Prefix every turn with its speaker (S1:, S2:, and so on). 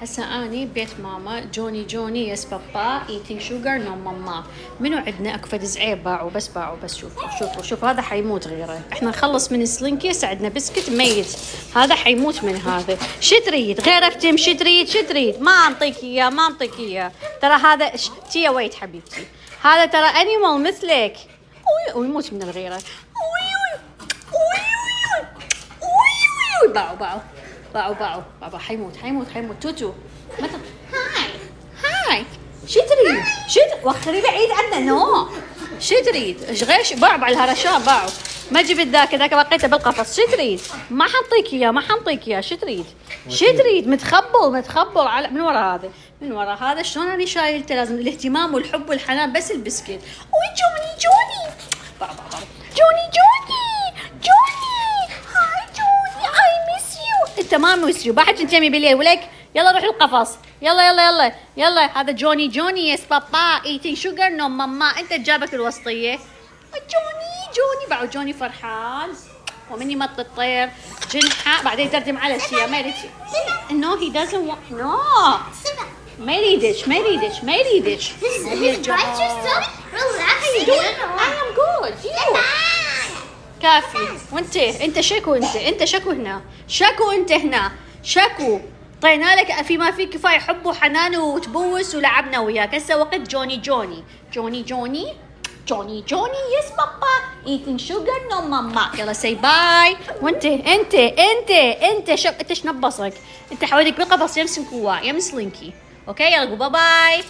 S1: هسا اني بيت ماما. جوني يس بابا ايتينج شوجر نو ماما. منو عندنا اكو فد زعيب باعوا بس شوفوا هذا حيموت غيره. احنا نخلص من السلينكي. هسه عندنا بسكت ميت، هذا حيموت من هذا. شو تريد غير افتم؟ شو تريد؟ ما اعطيك اياه ترى هذا تيا ويت حبيبتي، هذا ترى انيمال مثلك ويموت من الغيره. باعوا حيموت توتو. هاي شو تريد؟ وقت تريد بعيد عنا نو. شو تريد؟ ايش غير باعوا على الهرشات باعوا. ما جبت ذاك بقيته بالقفص. شو تريد؟ ما حنطيك اياه. شو تريد؟ متخبل على من ورا هذا شلون انا شايلته؟ لازم الاهتمام والحب والحنان بس البسكت. جوني باعوا انت ما مسيو بعد انت يمي بليه ولك. يلا روح القفص. يلا هذا جوني يس بابا ايتينج شوجر نو ماما. انت جابك الوسطيه. جوني باعوا. جوني فرحان ومني مط الطير جنحه بعدين يترجم على الشيء. ما يريد نو هي دازنت وانت نو. ما يريدش I am good. كافي. وانت شكو هنا. طينا لك فيما فيه كفايه حب وحنان وتبوس ولعبنا وياك. هسه وقت جوني يس بابا ايتينج شوجر نو ماما. يلا سي باي. وانت انت شنبصك؟ انت حواليك بالقفص يمسك سلينكي. اوكي يلا باي.